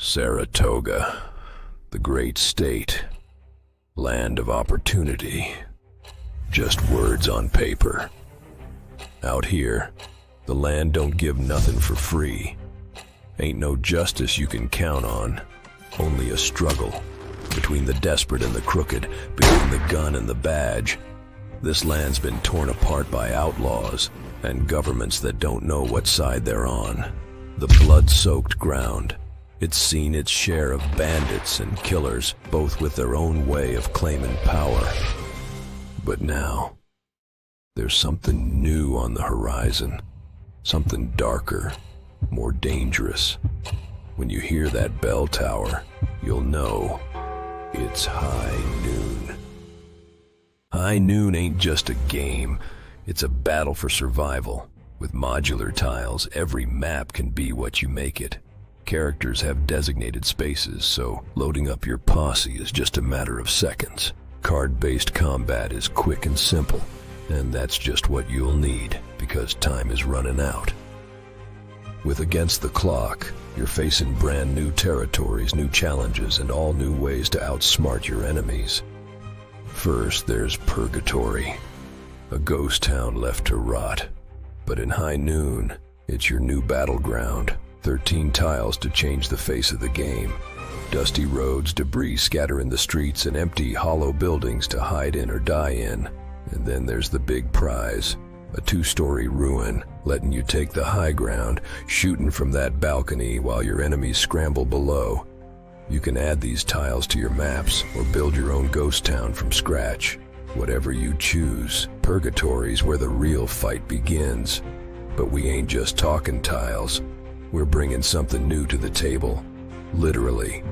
Saratoga, the great state, land of opportunity. Just words on paper. Out here, the land don't give nothing for free. Ain't no justice you can count on. Only a struggle between the desperate and the crooked, between the gun and the badge. This land's been torn apart by outlaws and governments that don't know what side they're on. The blood-soaked ground. It's seen its share of bandits and killers, both with their own way of claiming power. But now, there's something new on the horizon. Something darker, more dangerous. When you hear that bell tower, you'll know it's high noon. High noon ain't just a game, it's a battle for survival. With modular tiles, every map can be what you make it. Characters have designated spaces, so loading up your posse is just a matter of seconds. Card-based combat is quick and simple, and that's just what you'll need, because time is running out. With Against the Clock, you're facing brand new territories, new challenges, and all new ways to outsmart your enemies. First, there's Purgatory, a ghost town left to rot. But in High Noon, it's your new battleground. 13 tiles to change the face of the game. Dusty roads, debris scatter in the streets, and empty, hollow buildings to hide in or die in. And then there's the big prize, a 2-story ruin, letting you take the high ground, shooting from that balcony while your enemies scramble below. You can add these tiles to your maps or build your own ghost town from scratch. Whatever you choose, Purgatory's where the real fight begins. But we ain't just talking tiles. We're bringing something new to the table. Literally.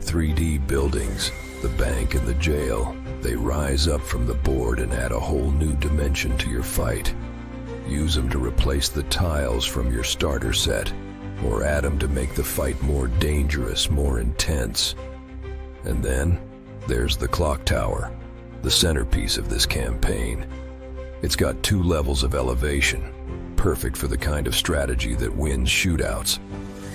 3D buildings, the bank and the jail. They rise up from the board and add a whole new dimension to your fight. Use them to replace the tiles from your starter set, or add them to make the fight more dangerous, more intense. And then, there's the clock tower, the centerpiece of this campaign. It's got 2 levels of elevation, perfect for the kind of strategy that wins shootouts.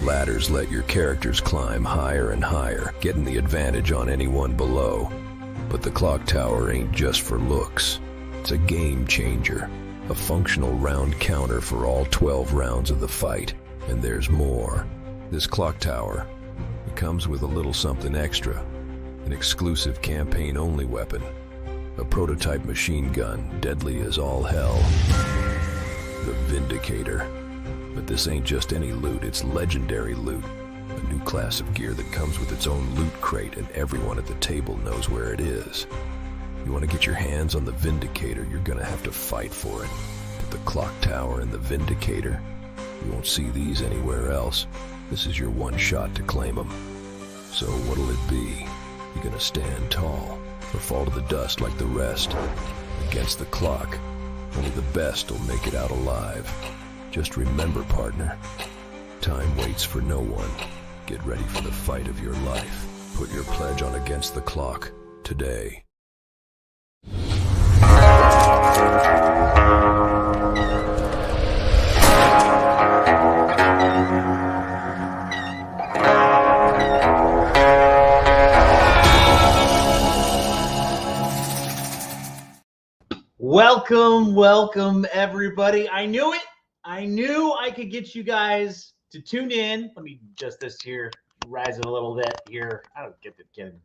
Ladders let your characters climb higher and higher, getting the advantage on anyone below. But the clock tower ain't just for looks. It's a game changer, a functional round counter for all 12 rounds of the fight. And there's more. This clock tower, it comes with a little something extra, an exclusive campaign-only weapon, a prototype machine gun, deadly as all hell. The Vindicator. But this ain't just any loot, it's legendary loot. A new class of gear that comes with its own loot crate, and everyone at the table knows where it is. You want to get your hands on the Vindicator, you're gonna have to fight for it. But the clock tower and the Vindicator, you won't see these anywhere else. This is your one shot to claim them. So what'll it be? You gonna stand tall, or fall to the dust like the rest? Against the clock, only the best will make it out alive. Just remember, partner, time waits for no one. Get ready for the fight of your life. Put your pledge on Against the Clock today. Welcome, everybody. I knew it. I knew I could get you guys to tune in. Let me adjust this here, rise it a little bit here. I don't get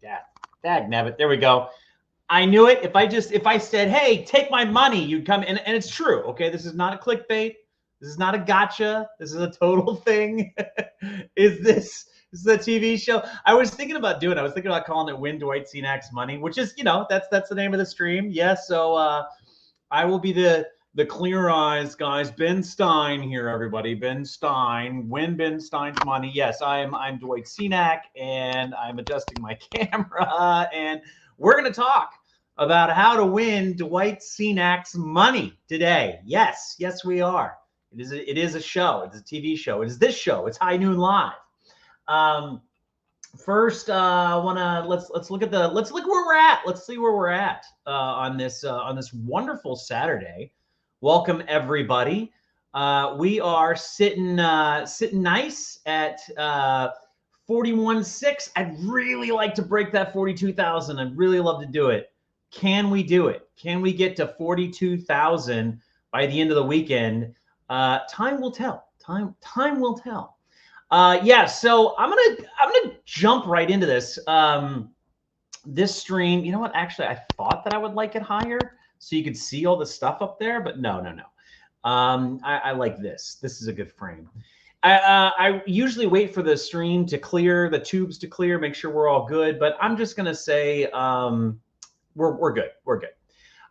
that. Dagnabbit. There we go. I knew it. If I said, hey, take my money, you'd come in. And it's true. Okay. This is not a clickbait. This is not a gotcha. This is a total thing. This is a TV show. I was thinking about calling it Win Dwight Cenac's Money, which is, that's the name of the stream. Yes. So, I will be the clear eyes guys. Ben Stein here, everybody. Ben Stein. Win Ben Stein's Money. Yes, I'm Dwight Cenac, and I'm adjusting my camera, and we're going to talk about how to win Dwight Cenac's money today. Yes, we are. It is a show. It's a TV show. It is this show. It's High Noon Live. First, let's look where we're at. Let's see where we're at on this wonderful Saturday. Welcome, everybody. We are sitting nice at 41.6. I'd really like to break that 42,000. I'd really love to do it. Can we do it? Can we get to 42,000 by the end of the weekend? Time will tell. Time will tell. Yeah, so I'm gonna jump right into this. This stream, you know what? Actually, I thought that I would like it higher so you could see all the stuff up there, but no. I like this. This is a good frame. I usually wait for the stream to clear, the tubes to clear, make sure we're all good. But I'm just gonna say we're good. We're good.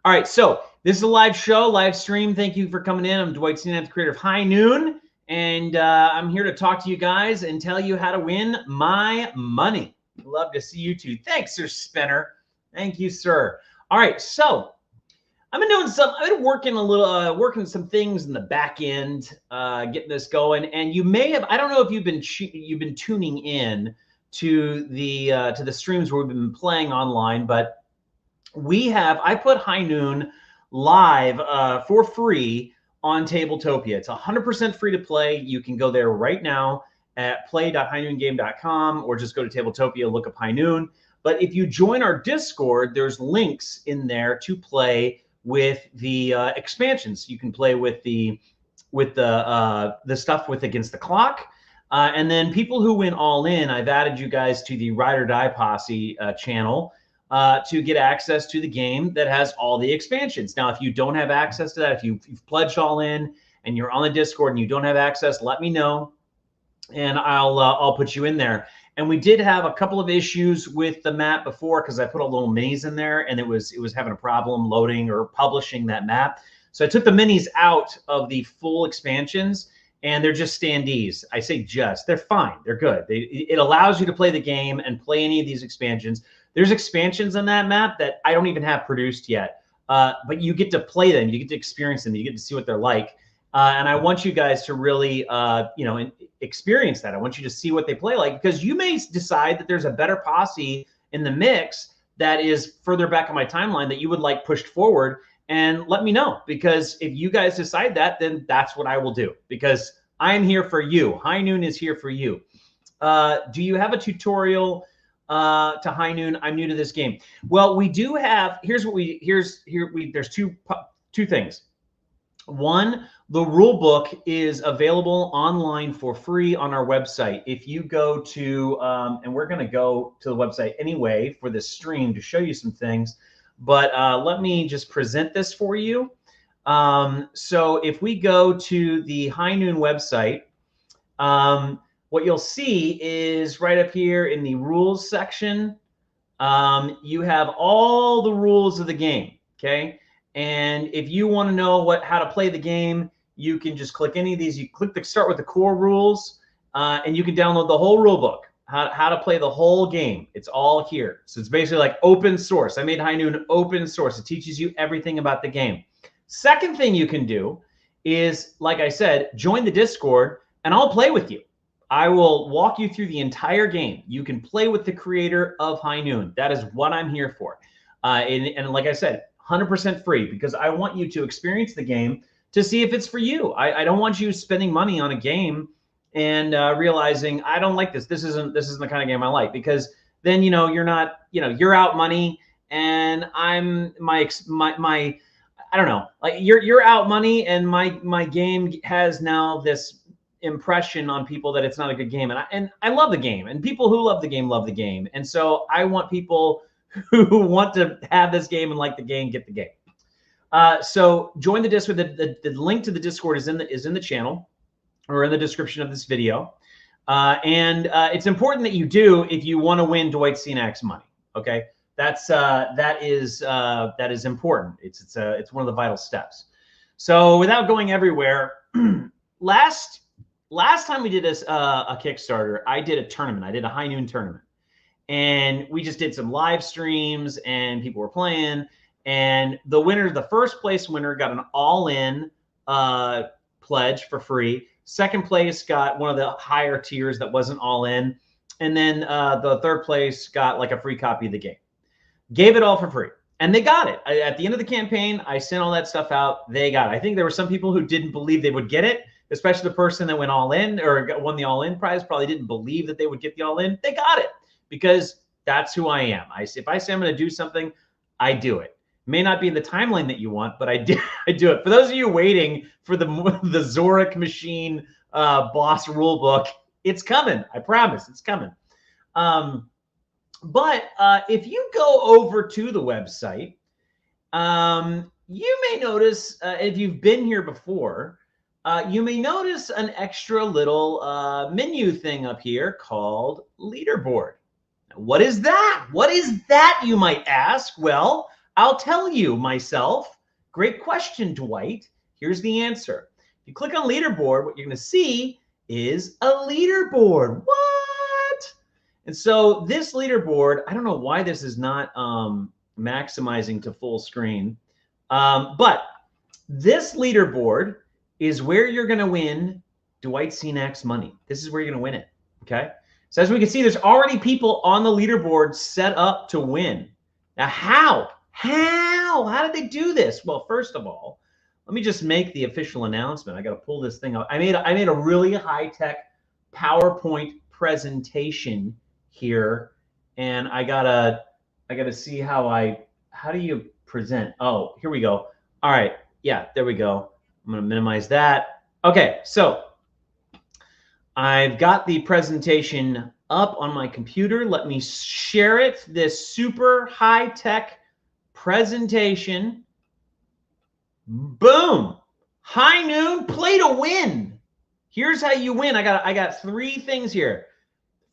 All right. So this is a live show, live stream. Thank you for coming in. I'm Dwight, Cenac, the creator of High Noon, and I'm here to talk to you guys and tell you how to win my money. Love to see you too. Thanks, Sir Spinner. Thank you, sir. All right. So I've been working a little, working some things in the back end, getting this going. And you may have, I don't know if you've been tuning in to the streams where we've been playing online, but I put High Noon live for free on Tabletopia. It's 100% free to play. You can go there right now at play.highnoongame.com or just go to Tabletopia, look up High Noon. But if you join our Discord, there's links in there to play with the expansions. You can play with the stuff with Against the Clock, and then people who win all in. I've added you guys to the Ride or Die Posse channel to get access to the game that has all the expansions. Now, if you don't have access to that, if you've pledged all in and you're on the Discord and you don't have access, let me know, and I'll put you in there. And we did have a couple of issues with the map before because I put a little minis in there and it was having a problem loading or publishing that map. So I took the minis out of the full expansions and they're just standees. I say just, they're fine. They're good. It allows you to play the game and play any of these expansions. There's expansions on that map that I don't even have produced yet, but you get to play them. You get to experience them. You get to see what they're like. And I want you guys to really, experience that. I want you to see what they play like, because you may decide that there's a better posse in the mix that is further back on my timeline that you would like pushed forward, and let me know, because if you guys decide that, then that's what I will do, because I'm here for you. High Noon is here for you. Do you have a tutorial to High Noon? I'm new to this game. Well, we do have, there's two things. One, the rule book is available online for free on our website. If you go to, and we're going to go to the website anyway for this stream to show you some things, but let me just present this for you. So if we go to the High Noon website, what you'll see is right up here in the rules section, you have all the rules of the game, okay? And if you want to know how to play the game, you can just click any of these. You start with the core rules, and you can download the whole rule book, how to play the whole game. It's all here. So it's basically like open source. I made High Noon open source. It teaches you everything about the game. Second thing you can do is, like I said, join the Discord, and I'll play with you. I will walk you through the entire game. You can play with the creator of High Noon. That is what I'm here for. And like I said, 100% free, because I want you to experience the game to see if it's for you. I don't want you spending money on a game and realizing I don't like this. This isn't the kind of game I like, because then you're not, you're out money, and I'm my I don't know, like you're out money, and my game has now this impression on people that it's not a good game, and I love the game, and people who love the game, and so I want people who want to have this game and like the game get the game. So join the Discord. The link to the Discord is in the channel or in the description of this video. And it's important that you do if you want to win Dwight Cenac's money. Okay, that is important. It's one of the vital steps. So without going everywhere, last time we did a Kickstarter, I did a tournament. I did a High Noon tournament. And we just did some live streams and people were playing. And the first place winner got an all-in pledge for free. Second place got one of the higher tiers that wasn't all in. And then the third place got like a free copy of the game. Gave it all for free. And they got it. At the end of the campaign, I sent all that stuff out. They got it. I think there were some people who didn't believe they would get it especially the person that went all in or won the all in prize, probably didn't believe that they would get the all in. They got it because that's who I am. If I say I'm going to do something, I do it. May not be in the timeline that you want, but I do it. For those of you waiting for the Zorik machine boss rule book, it's coming. I promise it's coming. But if you go over to the website, you may notice, if you've been here before, you may notice an extra little menu thing up here called leaderboard. What is that? What is that, you might ask? Well, I'll tell you myself. Great question, Dwight. Here's the answer. If you click on leaderboard, what you're going to see is a leaderboard. What? And so this leaderboard, I don't know why this is not maximizing to full screen, but this leaderboard is where you're going to win Dwight Cenac's money. This is where you're going to win it, okay? So as we can see, there's already people on the leaderboard set up to win. Now, how? How did they do this? Well, first of all, let me just make the official announcement. I got to pull this thing up. I made a really high-tech PowerPoint presentation here, and I gotta see how do you present? Oh, here we go. All right, yeah, there we go. I'm gonna minimize that. Okay, so I've got the presentation up on my computer. Let me share it. This super high-tech presentation. Boom. High noon, play to win. Here's how you win. I got 3 things here.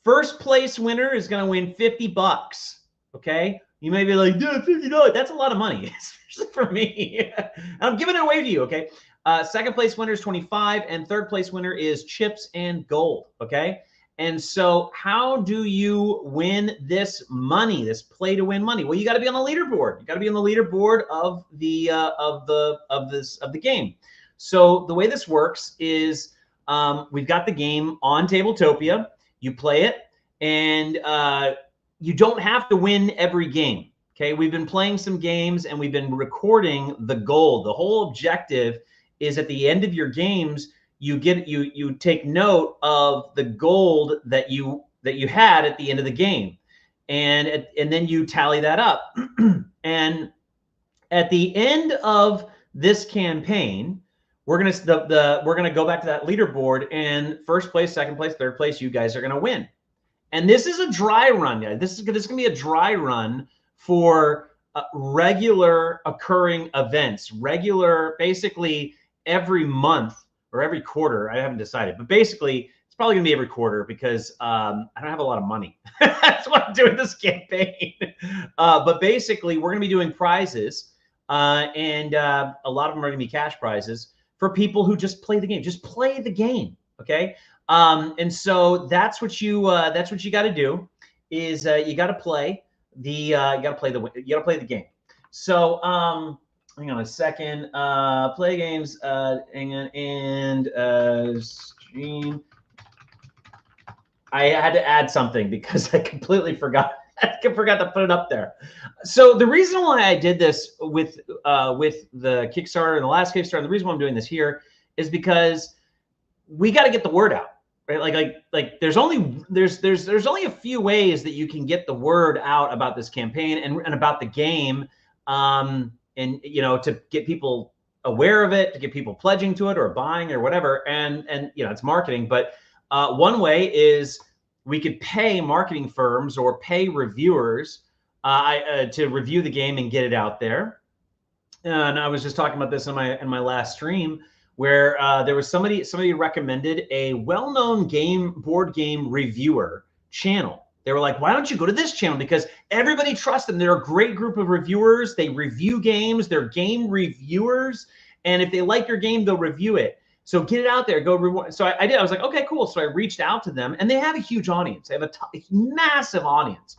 First place winner is going to win $50. Okay. You may be like, dude, $50. That's a lot of money, especially for me. I'm giving it away to you. Okay. Second place winner is $25, and third place winner is chips and gold. Okay. And so how do you win this money, this play to win money? Well, you got to be on the leaderboard. You got to be on the leaderboard of the game. So the way this works is we've got the game on Tabletopia. You play it, and you don't have to win every game. Okay, we've been playing some games, and we've been recording the gold. The whole objective is at the end of your games, you take note of the gold that you had at the end of the game, and then you tally that up. And at the end of this campaign, we're gonna go back to that leaderboard, and first place, second place, third place, you guys are gonna win. And this is a dry run, guys. This is gonna be a dry run for regular occurring events, basically every month or every quarter. I haven't decided, but basically it's probably gonna be every quarter because I don't have a lot of money. That's why I'm doing this campaign. But basically, we're gonna be doing prizes, and a lot of them are gonna be cash prizes for people who just play the game. Just play the game, okay? And so that's what you got to do is you got to play the game. So hang on a second. Play games. Hang on, and stream. I had to add something because I completely forgot. I forgot to put it up there. So the reason why I did this with the Kickstarter and the last Kickstarter, the reason why I'm doing this here is because we got to get the word out, right? Like there's only a few ways that you can get the word out about this campaign and about the game, and to get people aware of it, to get people pledging to it or buying or whatever, and it's marketing. But one way is we could pay marketing firms or pay reviewers to review the game and get it out there. And I was just talking about this in my last stream, where there was somebody recommended a well-known board game reviewer channel. They were like, why don't you go to this channel? Because everybody trusts them. They're a great group of reviewers. They review games. They're game reviewers. And if they like your game, they'll review it. So get it out there, go reward. So I did. I was like, okay, cool. So I reached out to them, and they have a huge audience. They have a massive audience.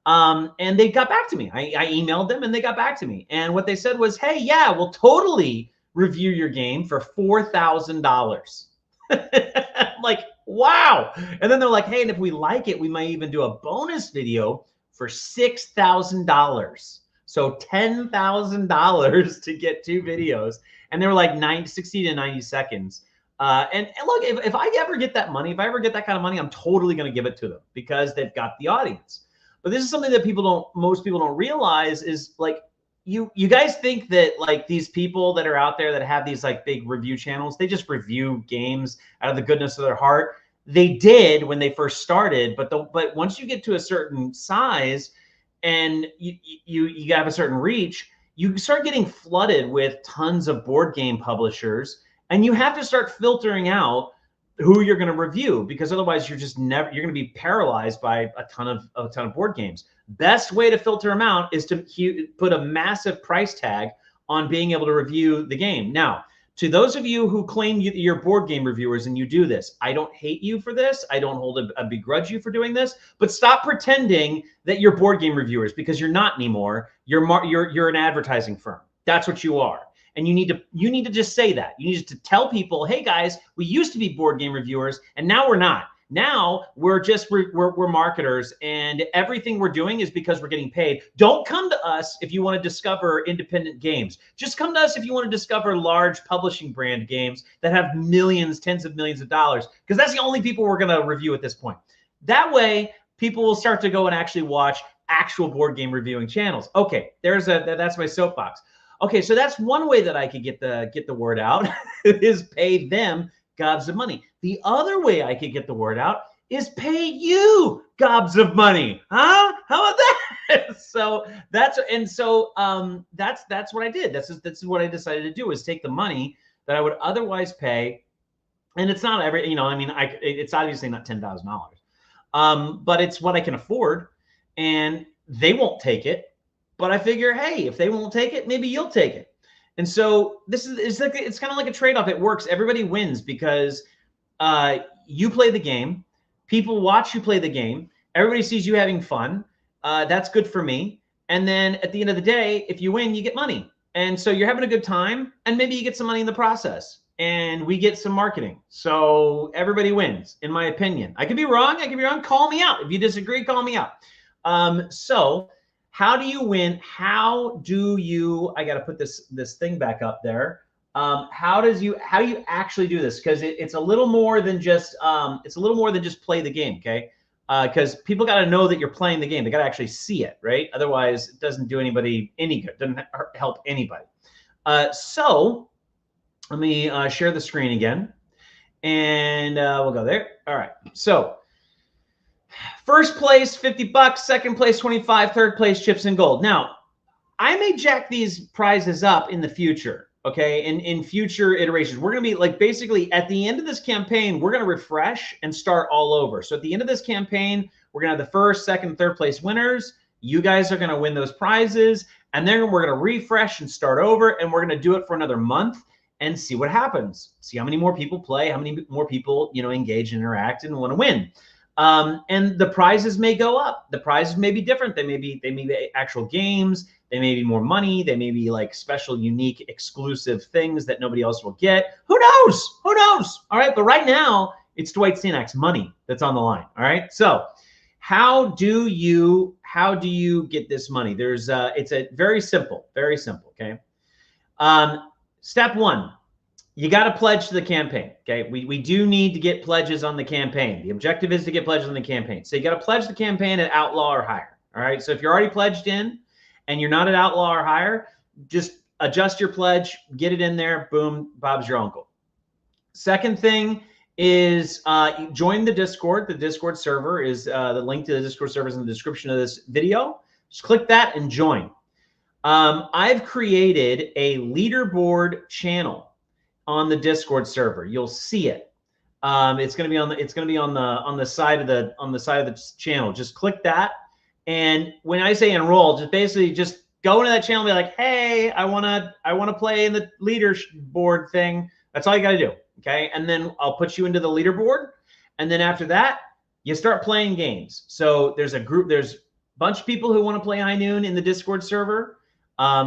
And they got back to me. I emailed them, and they got back to me. And what they said was, hey, yeah, we'll totally review your game for $4,000. I'm like, wow. And then they're like, hey, and if we like it, we might even do a bonus video for $6,000. So $10,000 to get 2 videos. And they were like 60 to 90 seconds. And look, if I ever get that money, if I ever get that kind of money, I'm totally going to give it to them because they've got the audience. But this is something that most people don't realize is like, you guys think that like these people that are out there that have these like big review channels, they just review games out of the goodness of their heart. They did when they first started, but once you get to a certain size and you have a certain reach, you start getting flooded with tons of board game publishers, and you have to start filtering out who you're going to review, because otherwise you're going to be paralyzed by a ton of board games. Best way to filter them out is to put a massive price tag on being able to review the game. Now, to those of you who claim you're board game reviewers and you do this, I don't hate you for this. I don't hold a begrudge you for doing this, but stop pretending that you're board game reviewers, because you're not anymore. You're an advertising firm. That's what you are. And you need to just say that. You need to tell people, hey guys, we used to be board game reviewers and now we're not. Now we're marketers, and everything we're doing is because we're getting paid. Don't come to us if you want to discover independent games. Just come to us if you want to discover large publishing brand games that have millions, tens of millions of dollars, because that's the only people we're going to review at this point. That way, people will start to go and actually watch actual board game reviewing channels. Okay, that's my soapbox. Okay, so that's one way that I could get the word out is pay them gobs of money. The other way I could get the word out is pay you gobs of money. Huh? How about that? So that's what I did. That's what I decided to do, is take the money that I would otherwise pay. And it's not it's obviously not $10,000. But it's what I can afford, and they won't take it. But I figure, hey, if they won't take it, maybe you'll take it. And so it's kind of like a trade-off. It works. Everybody wins because you play the game. People watch you play the game. Everybody sees you having fun. That's good for me. And then at the end of the day, if you win, you get money. And so you're having a good time, and maybe you get some money in the process. And we get some marketing. So everybody wins, in my opinion. I could be wrong. Call me out. If you disagree, call me out. So how do you win? I got to put this thing back up there. How do you actually do this? Because it's a little more than just play the game, okay? Because people got to know that you're playing the game. They got to actually see it, right? Otherwise, it doesn't do anybody any good. It doesn't help anybody. So let me share the screen again, and we'll go there. All right. So first place, $50. Second place, $25. Third place, chips and gold. Now, I may jack these prizes up in the future, okay? In future iterations. We're going to be like, basically at the end of this campaign, we're going to refresh and start all over. So at the end of this campaign, we're going to have the first, second, third place winners. You guys are going to win those prizes. And then we're going to refresh and start over. And we're going to do it for another month and see what happens. See how many more people play, how many more people, engage and interact and want to win. And the prizes may go up. The prizes may be different. They may be actual games. They may be more money. They may be like special, unique, exclusive things that nobody else will get. Who knows? Who knows? All right. But right now, it's Dwight Cenac's money that's on the line. All right. So how do you get this money? It's very simple. Okay. Step one. You got to pledge to the campaign, okay? We do need to get pledges on the campaign. The objective is to get pledges on the campaign. So you got to pledge the campaign at Outlaw or higher, all right? So if you're already pledged in and you're not at Outlaw or higher, just adjust your pledge, get it in there, boom, Bob's your uncle. Second thing is join the Discord. The Discord server is the link to the Discord server is in the description of this video. Just click that and join. I've created a leaderboard channel on the Discord server. You'll see it. It's going to be on the side of the channel. Just click that, and when I say enroll, just basically just go into that channel and be like, hey, I wanna play in the leaderboard thing. That's all you got to do, okay? And then I'll put you into the leaderboard, and then after that, you start playing games. So there's a bunch of people who want to play High Noon in the Discord server.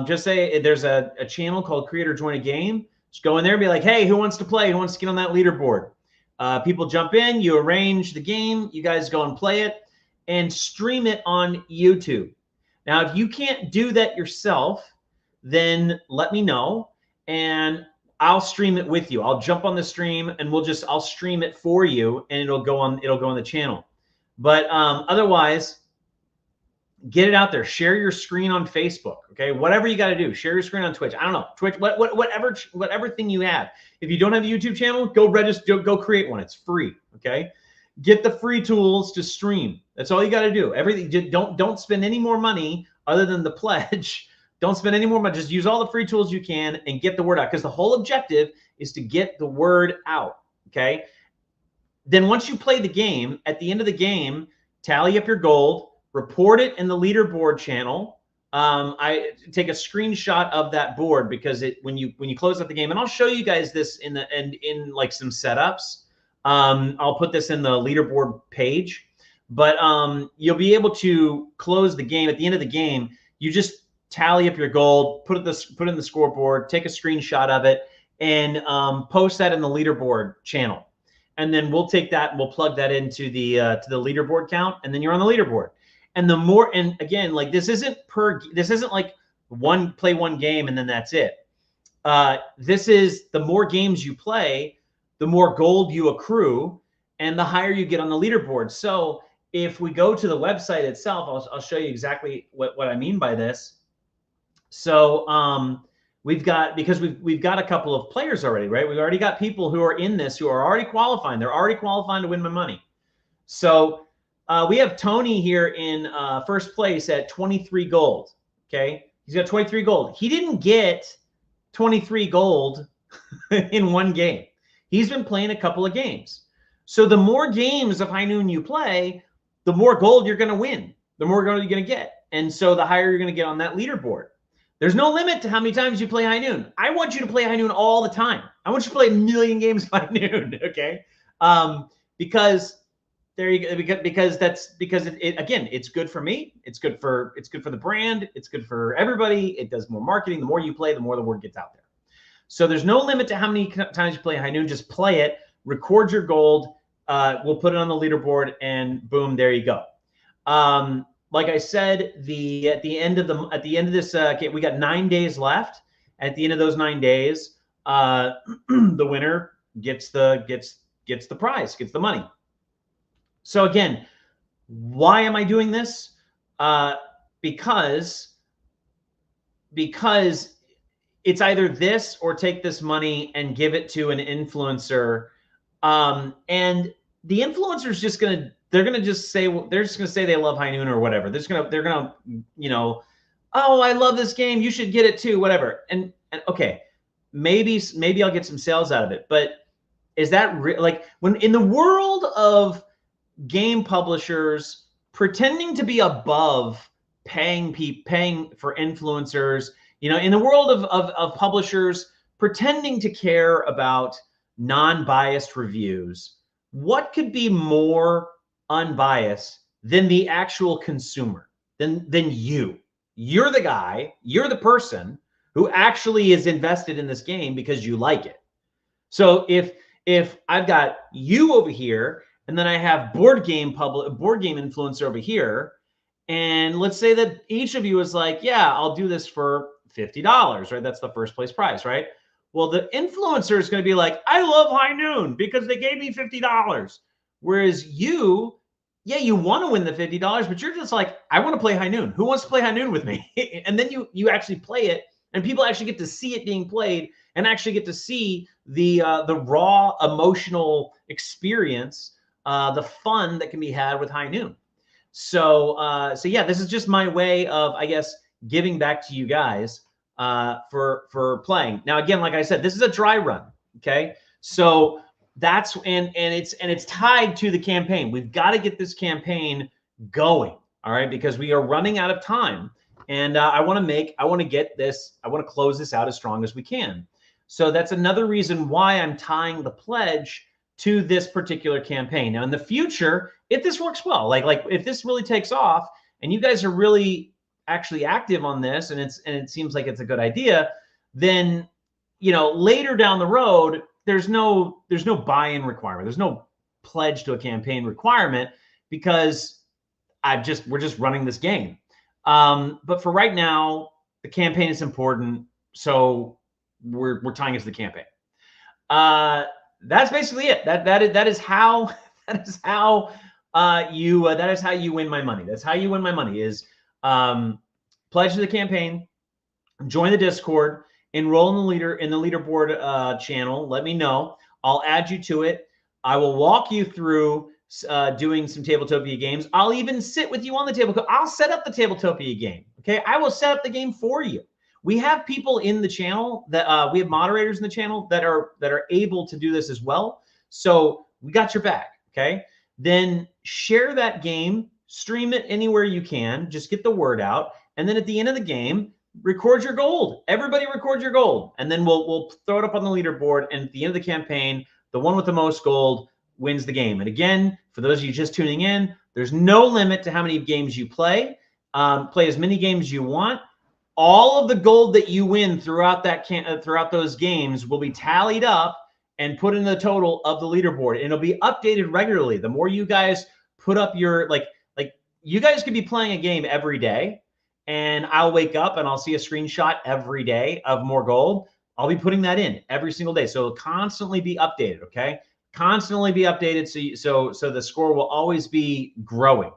Just say there's a channel called Creator Join a Game. Just go in there and be like, hey, who wants to play? Who wants to get on that leaderboard? People jump in, you arrange the game, you guys go and play it, and stream it on YouTube. Now, if you can't do that yourself, then let me know. And I'll stream it with you. I'll jump on the stream and I'll stream it for you, and it'll go on the channel. But otherwise, get it out there. Share your screen on Facebook. Okay, whatever you got to do. Share your screen on Twitch. I don't know, Twitch, whatever thing you have. If you don't have a YouTube channel, go register. Go create one. It's free. Okay, get the free tools to stream. That's all you got to do. Everything. Don't spend any more money other than the pledge. Don't spend any more money. Just use all the free tools you can and get the word out, because the whole objective is to get the word out. Okay. Then once you play the game, at the end of the game, tally up your gold, report it in the leaderboard channel. I take a screenshot of that board, because when you close out the game, and I'll show you guys this in like some setups. I'll put this in the leaderboard page, but you'll be able to close the game. At the end of the game, you just tally up your gold, put it in the scoreboard, take a screenshot of it, and post that in the leaderboard channel. And then we'll take that and we'll plug that into the leaderboard count, and then you're on the leaderboard. And the more, and again, like this isn't like play one game and then that's it. This is, the more games you play, the more gold you accrue, and the higher you get on the leaderboard. So if we go to the website itself, I'll show you exactly what I mean by this. So we've got a couple of players already, right? We've already got people who are in this who are already qualifying. They're already qualifying to win my money. So we have Tony here in first place at 23 gold. Okay, he's got 23 gold. He didn't get 23 gold in one game. He's been playing a couple of games. So the more games of High Noon you play, the more gold you're going to win, the more gold you're going to get. And so the higher you're going to get on that leaderboard. There's no limit to how many times you play High Noon. I want you to play High Noon all the time. I want you to play a million games of High Noon, okay? Because there you go. Because again, it's good for me. It's good for the brand. It's good for everybody. It does more marketing. The more you play, the more the word gets out there. So there's no limit to how many times you play High Noon. Just play it. Record your gold. We'll put it on the leaderboard, and boom, there you go. Like I said, at the end of this game, we got 9 days left. At the end of those 9 days, the winner gets the prize, gets the money. So again, why am I doing this? Because it's either this or take this money and give it to an influencer, and the influencer's just gonna. They're gonna say they love High Noon or whatever. They're gonna oh, I love this game, you should get it too, whatever. And okay, maybe I'll get some sales out of it. But is that like, when in the world of game publishers pretending to be above paying for influencers, in the world of publishers pretending to care about non-biased reviews, what could be more unbiased than the actual consumer, than you're the guy, you're the person who actually is invested in this game because you like it. So if I've got you over here, and then I have board game influencer over here, and let's say that each of you is like, yeah, I'll do this for $50, right? That's the first place prize, right? Well, the influencer is going to be like, I love High Noon because they gave me $50. Whereas you want to win the $50, but you're just like, I want to play High Noon. Who wants to play High Noon with me? And then you actually play it, and people actually get to see it being played, and actually get to see the raw emotional experience, the fun that can be had with High Noon. So yeah, this is just my way of, I guess, giving back to you guys for playing. Now, again, like I said, this is a dry run. Okay, so that's and it's tied to the campaign. We've got to get this campaign going, all right, because we are running out of time, and I want to close this out as strong as we can. So that's another reason why I'm tying the pledge to this particular campaign. Now, in the future, if this works well, like if this really takes off and you guys are really actually active on this, and it seems like it's a good idea, then later down the road, there's no buy-in requirement. There's no pledge to a campaign requirement, because we're just running this game. But for right now, the campaign is important. So we're tying it to the campaign. That's basically it. That is how you win my money. That's how you win my money is pledge to the campaign, join the Discord, enroll in the leaderboard channel. Let me know. I'll add you to it. I will walk you through doing some Tabletopia games. I'll even sit with you on the table. I'll set up the Tabletopia game. Okay, I will set up the game for you. We have people in the channel that we have moderators in the channel that are able to do this as well. So we got your back. Okay, then share that game, stream it anywhere you can. Just get the word out, and then at the end of the game, record your gold. Everybody record your gold, and then we'll throw it up on the leaderboard. And at the end of the campaign, the one with the most gold wins the game. And again, for those of you just tuning in, there's no limit to how many games you play. Play as many games as you want. All of the gold that you win throughout throughout those games will be tallied up and put in the total of the leaderboard. And it'll be updated regularly. The more you guys put up your like you guys could be playing a game every day, and I'll wake up and I'll see a screenshot every day of more gold. I'll be putting that in every single day. So it'll constantly be updated, okay? Constantly be updated so the score will always be growing.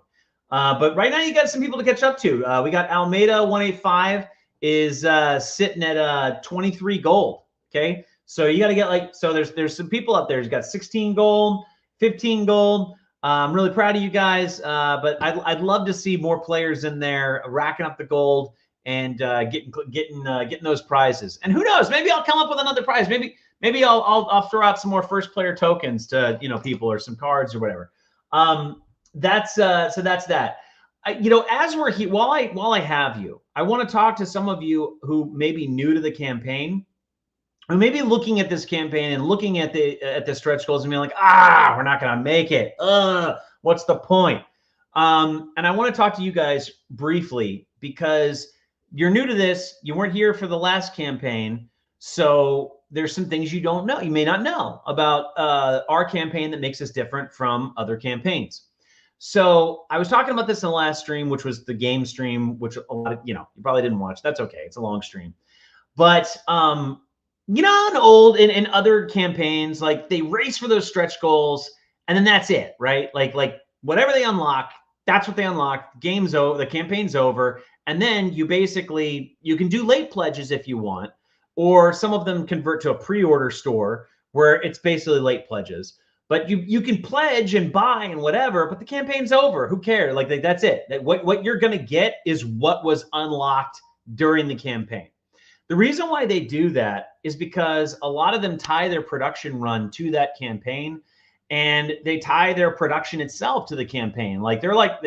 But right now you got some people to catch up to. We got Almeida 185 is sitting at 23 gold, okay? So you got to get there's some people up there who's got 16 gold, 15 gold. I'm really proud of you guys, but I'd love to see more players in there racking up the gold and getting those prizes. And who knows? Maybe I'll come up with another prize. Maybe I'll throw out some more first player tokens to people or some cards or whatever. That's that. As we're here, while I have you, I want to talk to some of you who may be new to the campaign, who may be looking at this campaign and looking at the stretch goals and being like, we're not going to make it. What's the point? And I want to talk to you guys briefly because you're new to this. You weren't here for the last campaign. So there's some things you don't know. You may not know about our campaign that makes us different from other campaigns. So I was talking about this in the last stream, which was the game stream, which a lot of, you probably didn't watch. That's okay. It's a long stream. But, in other campaigns, like they race for those stretch goals and then that's it, right? Like whatever they unlock, that's what they unlock. Game's over, the campaign's over. And then you can do late pledges if you want, or some of them convert to a pre-order store where it's basically late pledges. But you can pledge and buy and whatever, but the campaign's over. Who cares? Like that's it. What you're going to get is what was unlocked during the campaign. The reason why they do that is because a lot of them tie their production run to that campaign, and they tie their production itself to the campaign. Like they're like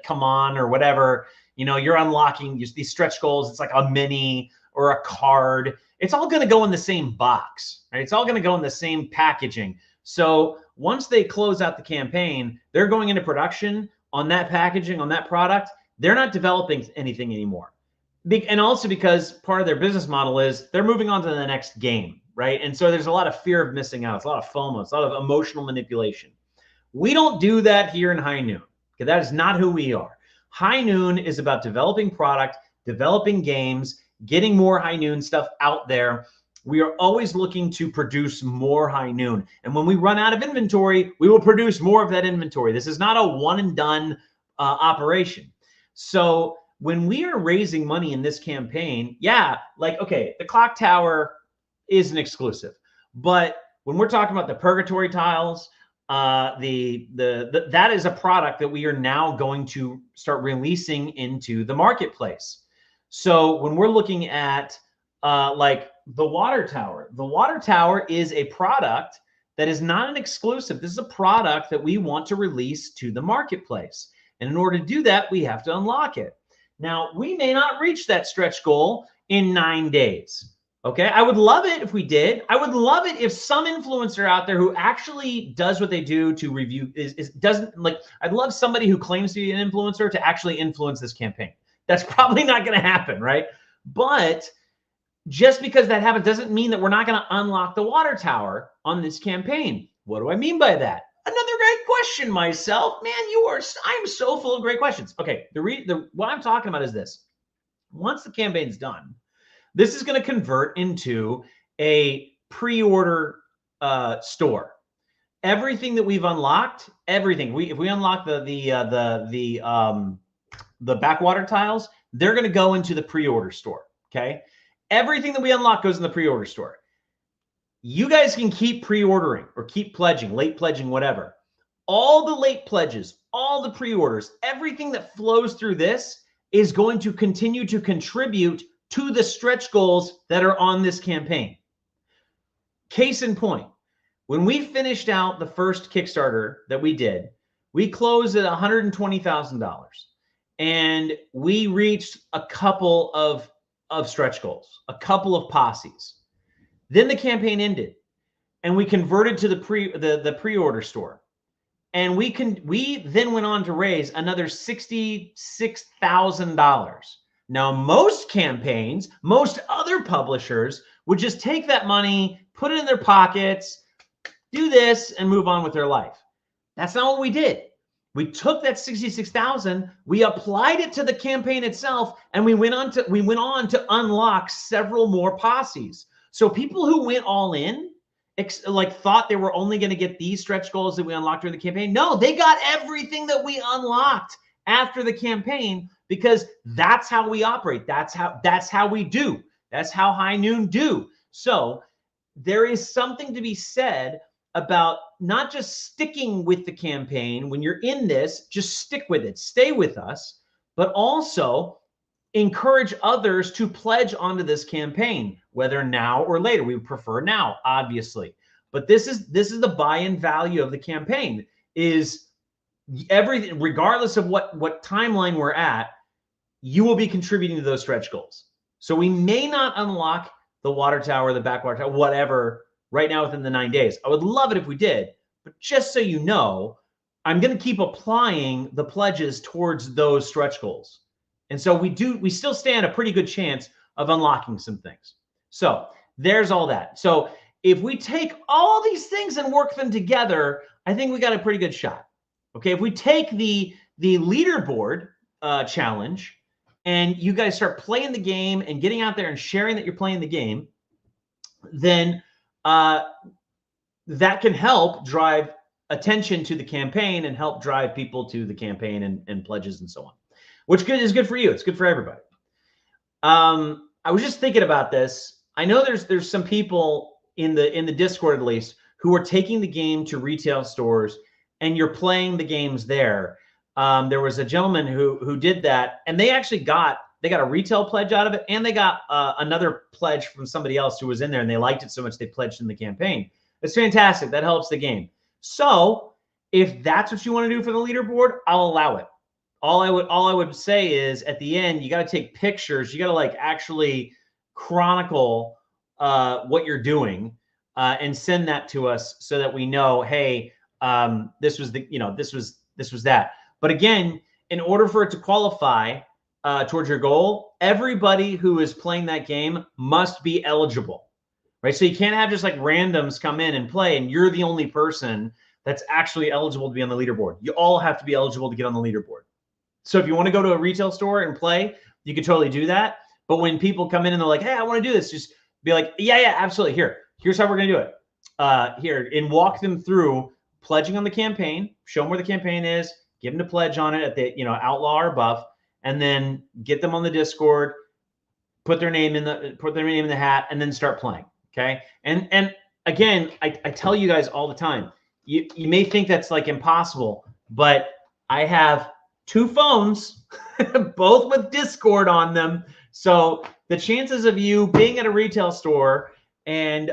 come on or whatever. You're unlocking these stretch goals. It's like a mini or a card. It's all going to go in the same box, right? It's all going to go in the same packaging. So once they close out the campaign, they're going into production on that packaging, on that product. They're not developing anything anymore. And also because part of their business model is they're moving on to the next game, right? And so there's a lot of fear of missing out. It's a lot of FOMO. It's a lot of emotional manipulation. We don't do that here in High Noon, because that is not who we are. High Noon is about developing product, developing games, getting more High Noon stuff out there. We are always looking to produce more High Noon. And when we run out of inventory, we will produce more of that inventory. This is not a one and done operation. So when we are raising money in this campaign, okay, the clock tower is an exclusive. But when we're talking about the purgatory tiles, that is a product that we are now going to start releasing into the marketplace. So when we're looking at the water tower is a product that is not an exclusive. This is a product that we want to release to the marketplace. And in order to do that, we have to unlock it. Now, we may not reach that stretch goal in 9 days. Okay, I would love it if we did. I would love it if some influencer out there who actually does what they do to review I'd love somebody who claims to be an influencer to actually influence this campaign. That's probably not going to happen, right? But just because that happens doesn't mean that we're not going to unlock the water tower on this campaign. What do I mean by that? Another great question, myself. Man, I'm so full of great questions. Okay, what I'm talking about is this. Once the campaign's done, This is going to convert into a pre-order store. Everything that we've unlocked, everything. If we unlock the backwater tiles, they're going to go into the pre-order store. Okay, everything that we unlock goes in the pre-order store. You guys can keep pre-ordering or keep pledging, late pledging, whatever. All the late pledges, all the pre-orders, everything that flows through this is going to continue to contribute to the stretch goals that are on this campaign. Case in point, when we finished out the first Kickstarter that we did, we closed at $120,000 and we reached a couple of stretch goals, a couple of posses. Then the campaign ended and we converted to the pre-order store. And we then went on to raise another $66,000. Now, most campaigns, most other publishers would just take that money, put it in their pockets, do this, and move on with their life. That's not what we did. We took that $66,000, we applied it to the campaign itself, and we went on to unlock several more posses. So people who went all in, like thought they were only going to get these stretch goals that we unlocked during the campaign. No, they got everything that we unlocked after the campaign, because that's how we operate. That's how we do. That's how High Noon do. So there is something to be said about not just sticking with the campaign. When you're in this, just stick with it, stay with us, but also encourage others to pledge onto this campaign, whether now or later. We prefer now, obviously, but this is the buy-in value of the campaign, is everything, regardless of what timeline we're at, you will be contributing to those stretch goals. So we may not unlock the water tower, the backwater tower, whatever, right now within the 9 days. I would love it if we did, but just so you know, I'm going to keep applying the pledges towards those stretch goals. And so we still stand a pretty good chance of unlocking some things. So there's all that. So if we take all these things and work them together, I think we got a pretty good shot. Okay, if we take the leaderboard challenge and you guys start playing the game and getting out there and sharing that you're playing the game, then that can help drive attention to the campaign and help drive people to the campaign and pledges and so on, which is good for you. It's good for everybody. I was just thinking about this. I know there's some people in the Discord, at least, who are taking the game to retail stores and you're playing the games there. There was a gentleman who did that, and they actually got a retail pledge out of it, and they got another pledge from somebody else who was in there, and they liked it so much they pledged in the campaign. It's fantastic. That helps the game. So if that's what you want to do for the leaderboard, I'll allow it. All I would say is, at the end, you got to take pictures. You got to like actually chronicle what you're doing and send that to us so that we know, hey, this was that. But again, in order for it to qualify towards your goal, everybody who is playing that game must be eligible, right? So you can't have just like randoms come in and play and you're the only person that's actually eligible to be on the leaderboard. You all have to be eligible to get on the leaderboard. So if you want to go to a retail store and play, you can totally do that. But when people come in and they're like, hey, I want to do this, just be like, yeah, absolutely. Here's how we're going to do it. And walk them through pledging on the campaign, show them where the campaign is, give them to pledge on it at the, outlaw or buff, and then get them on the Discord, put their name in the hat, and then start playing. Okay. And again, I tell you guys all the time, you may think that's like impossible, but I have 2 phones, both with Discord on them. So the chances of you being at a retail store and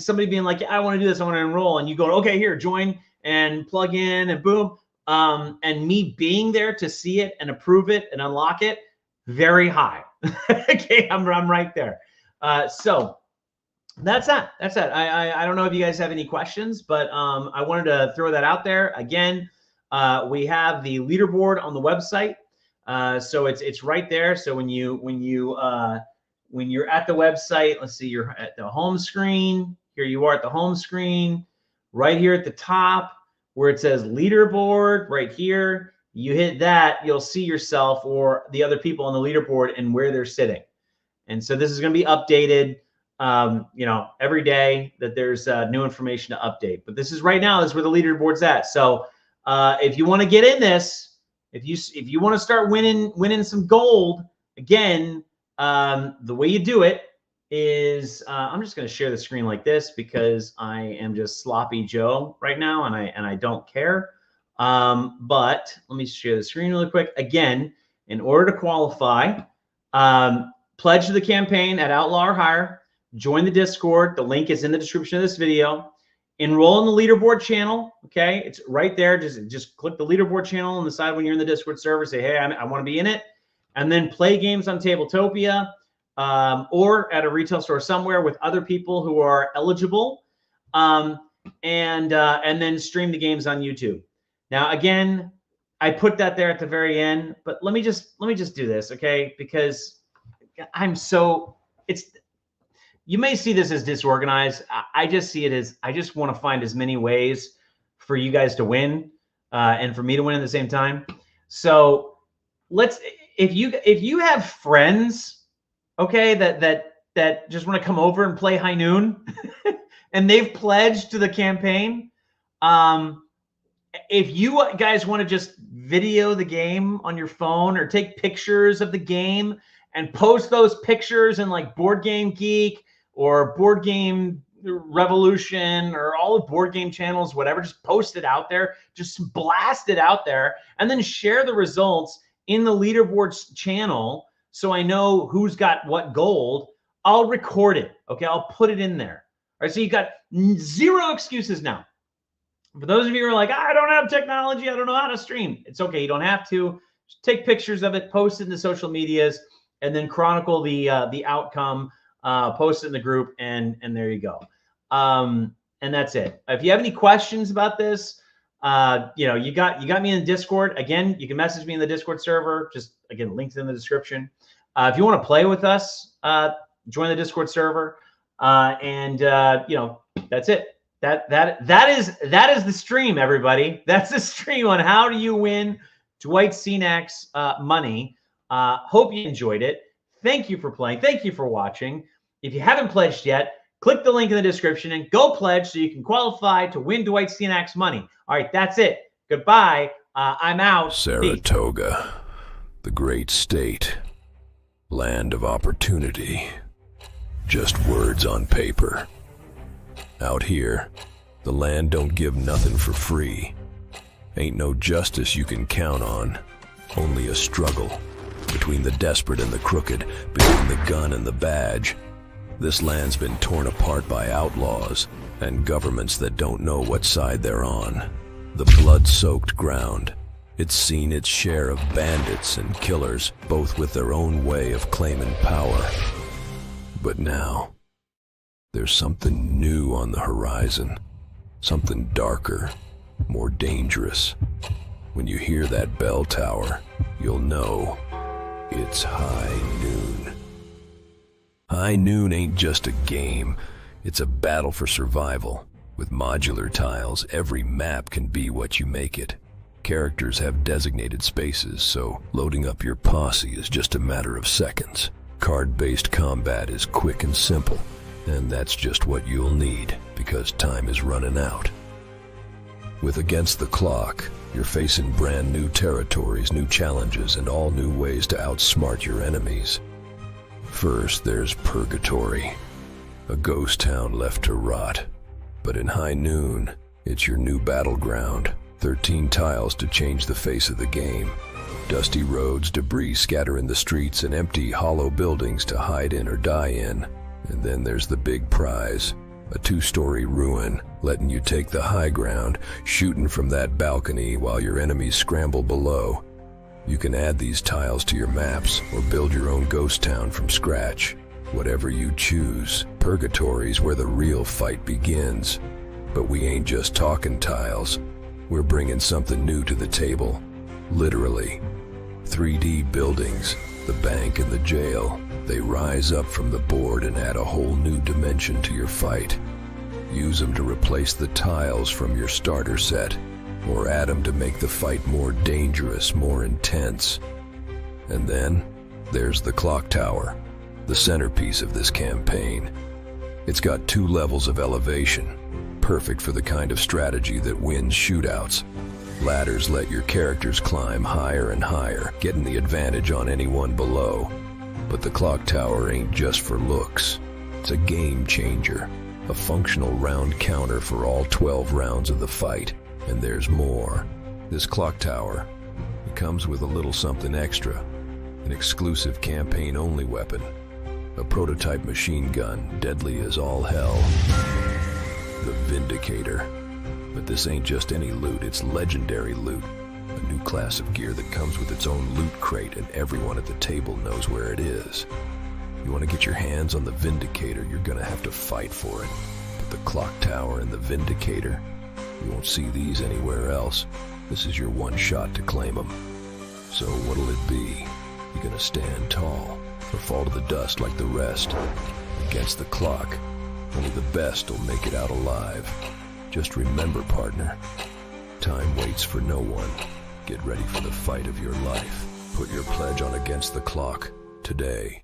somebody being like, I want to do this, I want to enroll, and you go, okay, here, join and plug in and boom, and me being there to see it and approve it and unlock it, very high. Okay, I'm right there. So that's that. I don't know if you guys have any questions, but I wanted to throw that out there. Again, we have the leaderboard on the website. So it's right there. So when you're at the website, let's see, you're at the home screen. Here you are at the home screen, right here at the top where it says leaderboard right here. You hit that, you'll see yourself or the other people on the leaderboard and where they're sitting. And so this is going to be updated, every day that there's new information to update. But this is right now, this is where the leaderboard's at. So if you want to get in this, if you want to start winning some gold, again, the way you do it is I'm just going to share the screen like this because I am just sloppy Joe right now, and I don't care. But let me share the screen really quick. Again, in order to qualify, pledge to the campaign at Outlaw or higher. Join the Discord. The link is in the description of this video. Enroll in the leaderboard channel. Okay, it's right there. Just click the leaderboard channel on the side when you're in the Discord server. Say, hey, I want to be in it, and then play games on Tabletopia or at a retail store somewhere with other people who are eligible, and then stream the games on YouTube. Now, again, I put that there at the very end, but let me just do this, okay? Because you may see this as disorganized. I just see it as I just want to find as many ways for you guys to win and for me to win at the same time. So if you have friends, okay, that just want to come over and play High Noon and they've pledged to the campaign, if you guys want to just video the game on your phone or take pictures of the game and post those pictures in like Board Game Geek or Board Game Revolution or all the board game channels, whatever, just post it out there, just blast it out there, and then share the results in the leaderboards channel so I know who's got what gold. I'll record it, okay? I'll put it in there. All right, so you got zero excuses now. For those of you who are like, I don't have technology, I don't know how to stream, it's okay. You don't have to. Just take pictures of it, post it in the social medias, and then chronicle the outcome, post it in the group, and there you go. And that's it. If you have any questions about this, you got me in the Discord. Again, you can message me in the Discord server. Just again, links in the description. If you want to play with us, join the Discord server, and that's it. That is the stream, everybody. That's the stream on how do you win Dwight Cenac's money. Hope you enjoyed it. Thank you for playing. Thank you for watching. If you haven't pledged yet, click the link in the description and go pledge so you can qualify to win Dwight Cenac's money. All right, that's it. Goodbye. I'm out. Saratoga, the great state, land of opportunity. Just words on paper. Out here, the land don't give nothing for free. Ain't no justice you can count on. Only a struggle between the desperate and the crooked, between the gun and the badge. This land's been torn apart by outlaws and governments that don't know what side they're on. The blood-soaked ground. It's seen its share of bandits and killers, both with their own way of claiming power. But now, there's something new on the horizon, something darker, more dangerous. When you hear that bell tower, you'll know it's high noon. High Noon ain't just a game, it's a battle for survival. With modular tiles, every map can be what you make it. Characters have designated spaces, so loading up your posse is just a matter of seconds. Card-based combat is quick and simple. And that's just what you'll need, because time is running out. With Against the Clock, you're facing brand new territories, new challenges, and all new ways to outsmart your enemies. First, there's Purgatory, a ghost town left to rot. But in High Noon, it's your new battleground. 13 tiles to change the face of the game. Dusty roads, debris scatter in the streets, and empty, hollow buildings to hide in or die in. And then there's the big prize, a 2-story ruin, letting you take the high ground, shooting from that balcony while your enemies scramble below. You can add these tiles to your maps or build your own ghost town from scratch. Whatever you choose, Purgatory's where the real fight begins. But we ain't just talking tiles. We're bringing something new to the table. Literally. 3D buildings, the bank and the jail. They rise up from the board and add a whole new dimension to your fight. Use them to replace the tiles from your starter set, or add them to make the fight more dangerous, more intense. And then, there's the clock tower, the centerpiece of this campaign. It's got 2 levels of elevation, perfect for the kind of strategy that wins shootouts. Ladders let your characters climb higher and higher, getting the advantage on anyone below. But the clock tower ain't just for looks. It's a game changer, a functional round counter for all 12 rounds of the fight. And there's more. This clock tower, it comes with a little something extra, an exclusive campaign-only weapon, a prototype machine gun, deadly as all hell. The Vindicator. But this ain't just any loot, it's legendary loot. A new class of gear that comes with its own loot crate, and everyone at the table knows where it is. You want to get your hands on the Vindicator, you're gonna have to fight for it. But the clock tower and the Vindicator, you won't see these anywhere else. This is your one shot to claim them. So what'll it be? You gonna stand tall, or fall to the dust like the rest? Against the clock, only the best will make it out alive. Just remember, partner, time waits for no one. Get ready for the fight of your life. Put your pledge on Against the Clock today.